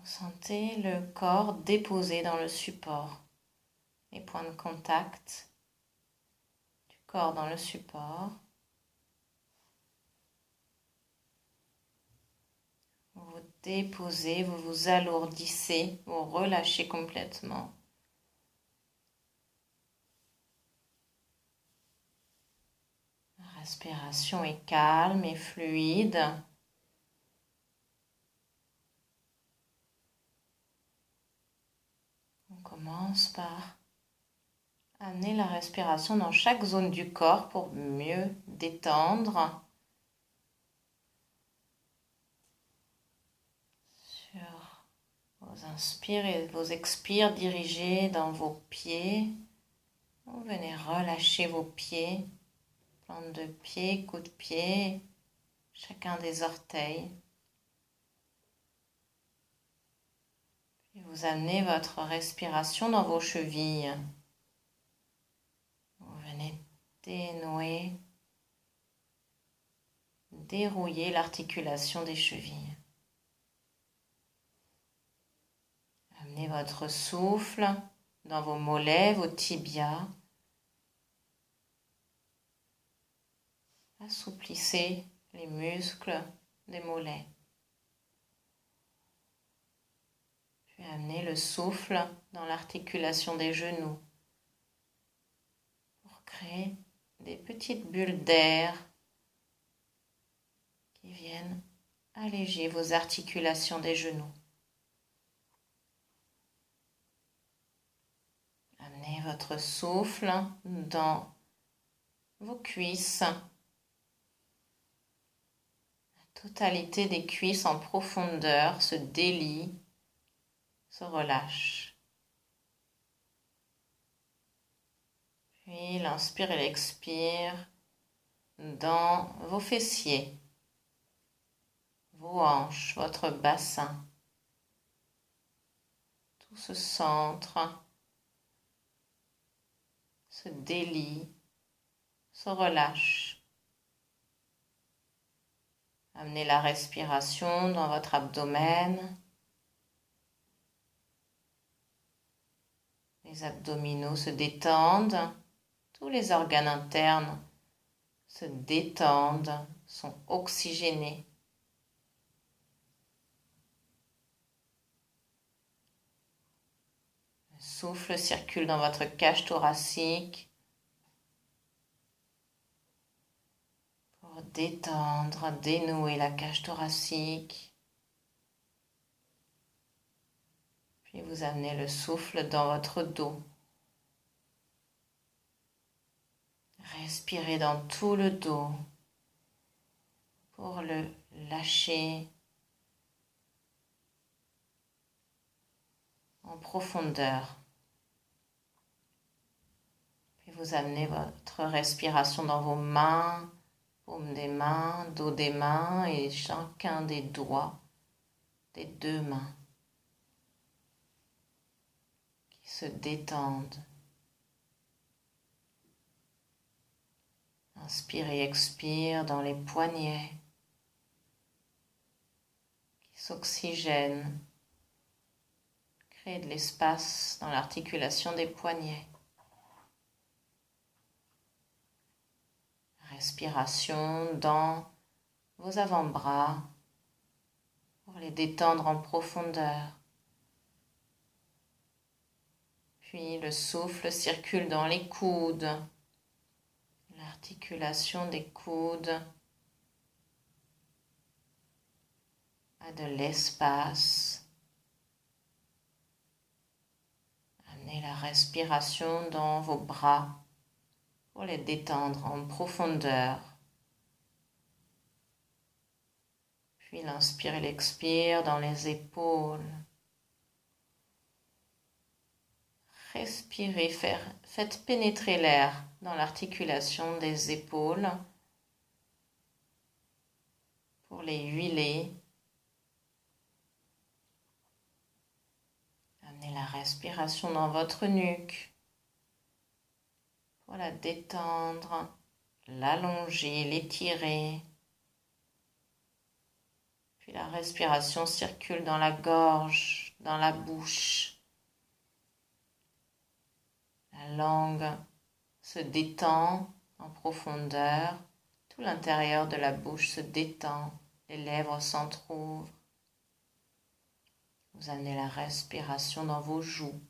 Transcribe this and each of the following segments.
Sentez le corps déposé dans le support, les points de contact du corps dans le support. Vous vous déposez, vous vous alourdissez, vous relâchez complètement. La respiration est calme et fluide. On commence par amener la respiration dans chaque zone du corps pour mieux détendre. Sur vos inspires et vos expires dirigés dans vos pieds. Vous venez relâcher vos pieds, plante de pied, coude de pied, chacun des orteils. Puis vous amenez votre respiration dans vos chevilles. Vous venez dénouer, dérouiller l'articulation des chevilles. Amenez votre souffle dans vos mollets, vos tibias. Assouplissez les muscles des mollets. Puis amenez le souffle dans l'articulation des genoux pour créer des petites bulles d'air qui viennent alléger vos articulations des genoux. Amenez votre souffle dans vos cuisses. La totalité des cuisses en profondeur se délie, se relâche. Puis l'inspire et l'expire dans vos fessiers, vos hanches, votre bassin. Tout se centre, se délie, se relâche. Amenez la respiration dans votre abdomen. Les abdominaux se détendent. Tous les organes internes se détendent, sont oxygénés. Le souffle circule dans votre cage thoracique pour détendre, dénouer la cage thoracique. Puis vous amenez le souffle dans votre dos. Respirez dans tout le dos pour le lâcher en profondeur. Puis vous amenez votre respiration dans vos mains, paume des mains, dos des mains et chacun des doigts des deux mains qui se détendent. Inspire et expire dans les poignets qui s'oxygènent. Créez de l'espace dans l'articulation des poignets. Respiration dans vos avant-bras pour les détendre en profondeur. Puis le souffle circule dans les coudes. L'articulation des coudes a de l'espace. Amenez la respiration dans vos bras pour les détendre en profondeur. Puis l'inspire et l'expire dans les épaules. Respirez, faites pénétrer l'air dans l'articulation des épaules pour les huiler. Amenez la respiration dans votre nuque pour la détendre, l'allonger, l'étirer. Puis la respiration circule dans la gorge, dans la bouche. La langue se détend en profondeur. Tout l'intérieur de la bouche se détend. Les lèvres s'entr'ouvrent. Vous amenez la respiration dans vos joues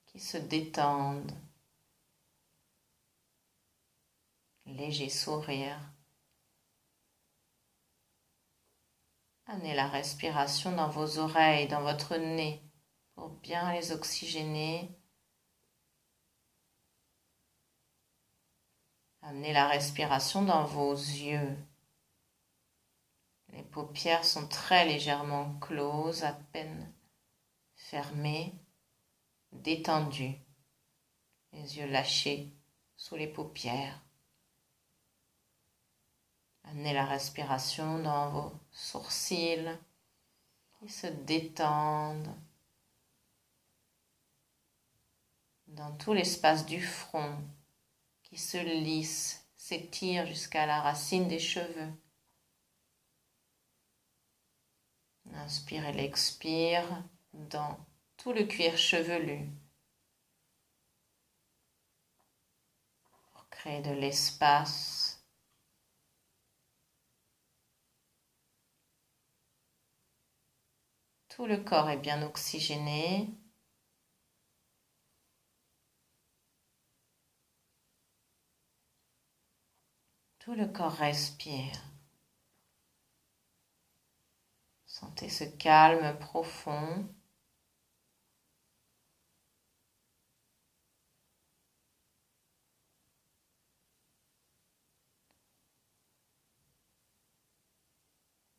qui se détendent. Léger sourire. Amenez la respiration dans vos oreilles, dans votre nez, pour bien les oxygéner. Amenez la respiration dans vos yeux. Les paupières sont très légèrement closes, à peine fermées, détendues. Les yeux lâchés sous les paupières. Amenez la respiration dans vos sourcils qui se détendent, dans tout l'espace du front qui se lisse, s'étire jusqu'à la racine des cheveux. Inspire et l'expire dans tout le cuir chevelu pour créer de l'espace. Tout le corps est bien oxygéné. Tout le corps respire. Sentez ce calme profond.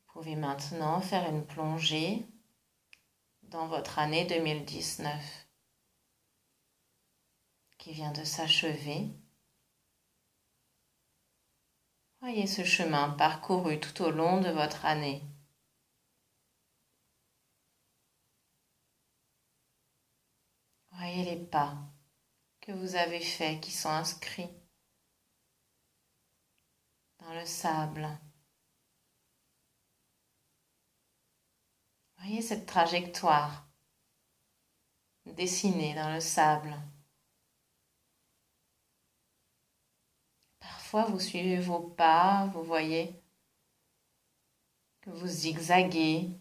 Vous pouvez maintenant faire une plongée dans votre année 2019 qui vient de s'achever. Voyez ce chemin parcouru tout au long de votre année. Voyez les pas que vous avez faits qui sont inscrits dans le sable. Voyez cette trajectoire dessinée dans le sable. Parfois, vous suivez vos pas, vous voyez que vous zigzaguez.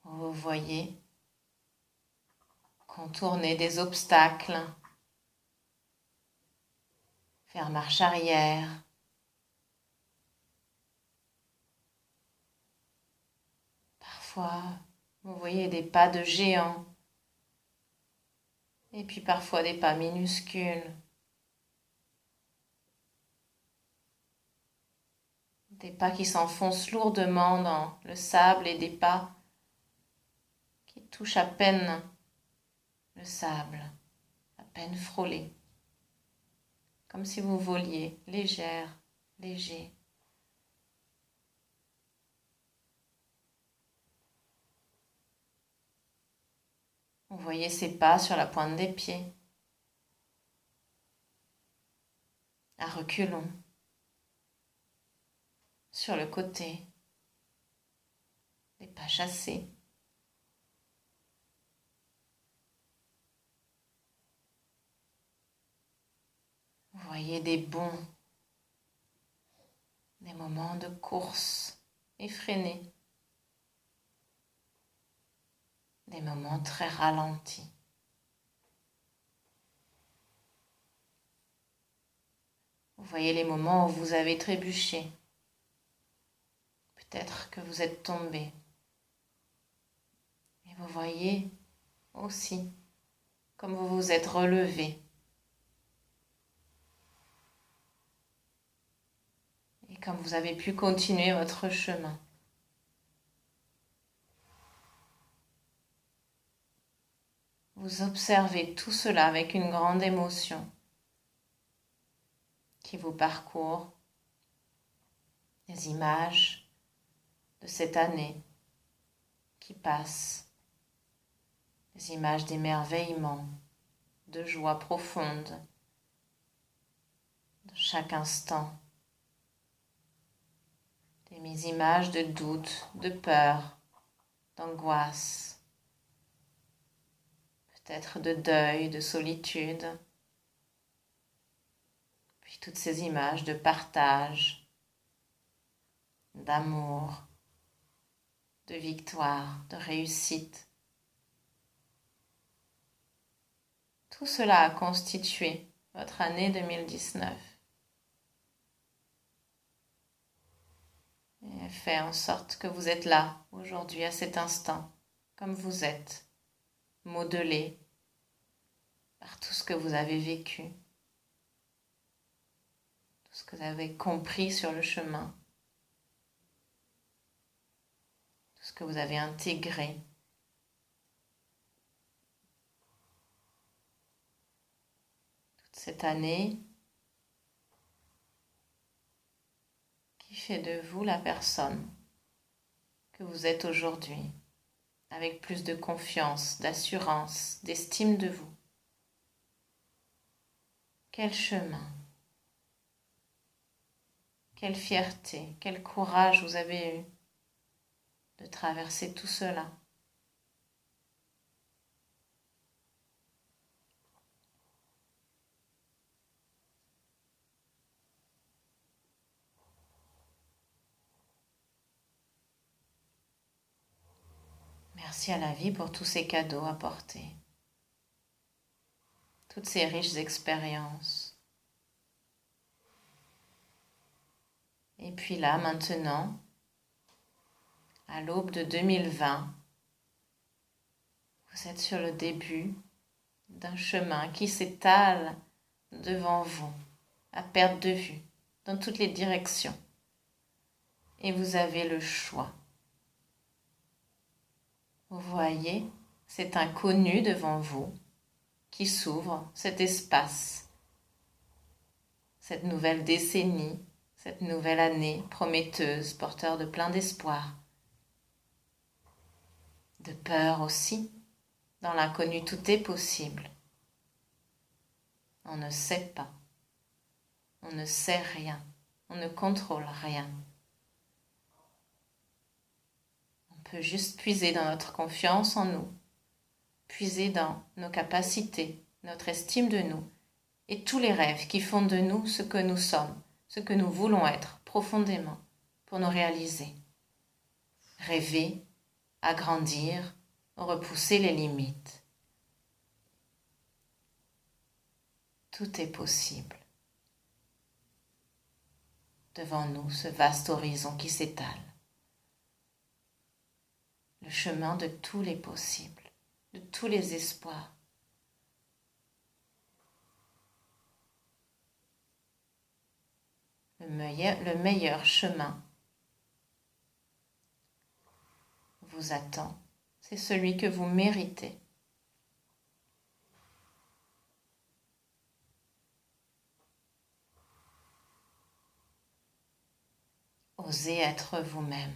Vous voyez contourner des obstacles, faire marche arrière. Parfois, vous voyez des pas de géant et puis parfois des pas minuscules. Des pas qui s'enfoncent lourdement dans le sable et des pas qui touchent à peine le sable, à peine frôlés. Comme si vous voliez, légère, léger. Vous voyez ces pas sur la pointe des pieds, à reculons, sur le côté, des pas chassés. Vous voyez des bonds, des moments de course effrénés, des moments très ralentis. Vous voyez les moments où vous avez trébuché. Peut-être que vous êtes tombé. Et vous voyez aussi comme vous vous êtes relevé. Et comme vous avez pu continuer votre chemin. Vous observez tout cela avec une grande émotion qui vous parcourt, des images de cette année qui passe, des images d'émerveillement, de joie profonde, de chaque instant, les images de doute, de peur, d'angoisse, peut-être de deuil, de solitude, puis toutes ces images de partage, d'amour, de victoire, de réussite. Tout cela a constitué votre année 2019 et fait en sorte que vous êtes là aujourd'hui à cet instant, comme vous êtes, modelé par tout ce que vous avez vécu, tout ce que vous avez compris sur le chemin, tout ce que vous avez intégré. Toute cette année qui fait de vous la personne que vous êtes aujourd'hui, avec plus de confiance, d'assurance, d'estime de vous. Quel chemin, quelle fierté, quel courage vous avez eu de traverser tout cela. Merci à la vie pour tous ces cadeaux apportés, toutes ces riches expériences. Et puis là, maintenant, à l'aube de 2020, vous êtes sur le début d'un chemin qui s'étale devant vous, à perte de vue, dans toutes les directions. Et vous avez le choix. Vous voyez cet inconnu devant vous qui s'ouvre, cet espace, cette nouvelle décennie, cette nouvelle année prometteuse, porteur de plein d'espoir, de peur aussi. Dans l'inconnu, tout est possible. On ne sait pas. On ne sait rien. On ne contrôle rien. On peut juste puiser dans notre confiance en nous, puiser dans nos capacités, notre estime de nous et tous les rêves qui font de nous ce que nous sommes, ce que nous voulons être profondément pour nous réaliser. Rêver, agrandir, repousser les limites. Tout est possible. Devant nous, ce vaste horizon qui s'étale. Le chemin de tous les possibles, de tous les espoirs. Le meilleur chemin vous attend. C'est celui que vous méritez. Osez être vous-même.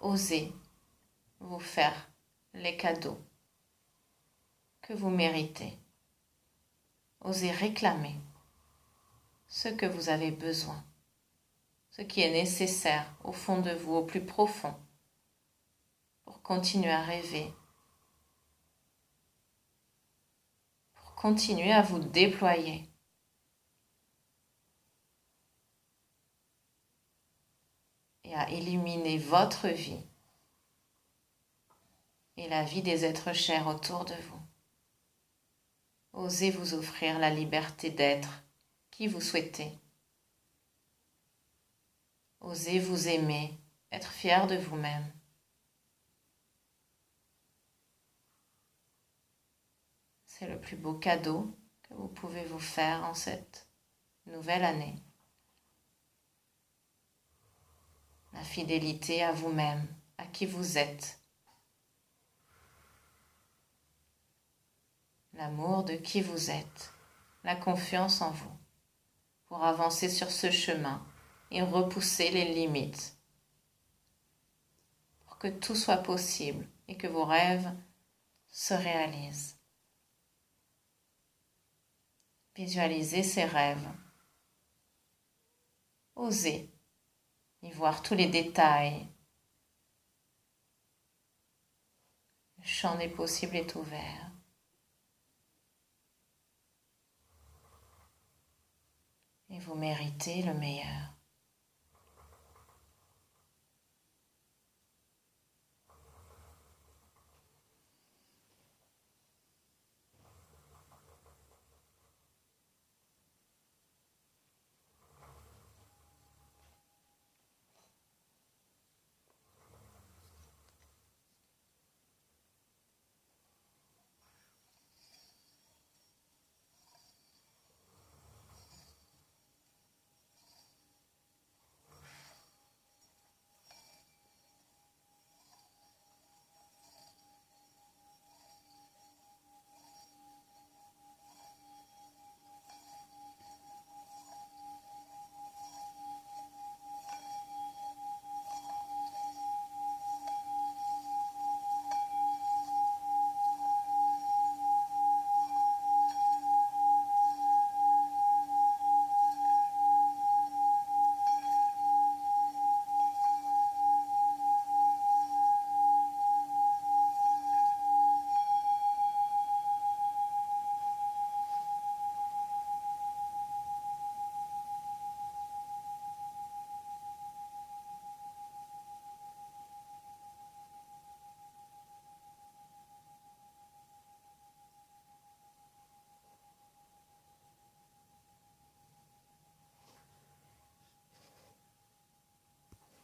Osez vous faire les cadeaux que vous méritez. Osez réclamer ce que vous avez besoin, ce qui est nécessaire au fond de vous, au plus profond, pour continuer à rêver, pour continuer à vous déployer. Et à illuminer votre vie et la vie des êtres chers autour de vous. Osez vous offrir la liberté d'être qui vous souhaitez. Osez vous aimer, être fier de vous-même. C'est le plus beau cadeau que vous pouvez vous faire en cette nouvelle année. La fidélité à vous-même, à qui vous êtes. L'amour de qui vous êtes, la confiance en vous, pour avancer sur ce chemin et repousser les limites, pour que tout soit possible et que vos rêves se réalisent. Visualisez ces rêves Osez y voir tous les détails. Le champ des possibles est ouvert. Et vous méritez le meilleur.